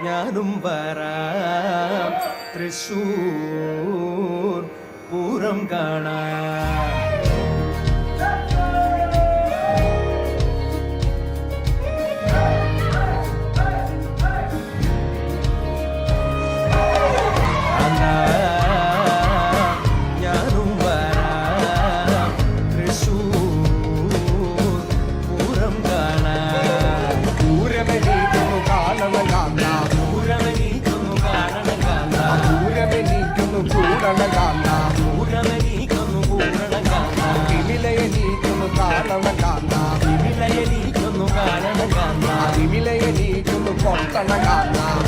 ഞാനും വരാം തൃശൂർ പൂരം കാണാൻ. ഞാനും വരാം തൃശൂർ പൂരം കാണാൻ. പൂരമെണീക്കുന്നു കാണണം കാണാം, പൂരമെണീക്കുന്നു കാണണം കാണാം, പൂരമെണീക്കുന്നു കൂടണം കാണാം, പൂരമെണീക്കുന്നു പൂരണം കാണാം, വിമിലയെണീക്കുന്നു കാണണം കാണാം, വിലയെണീക്കുന്നു കാണണം കാണാം, വിമിലയെണീക്കുന്നു കൊട്ടണം കാണാം,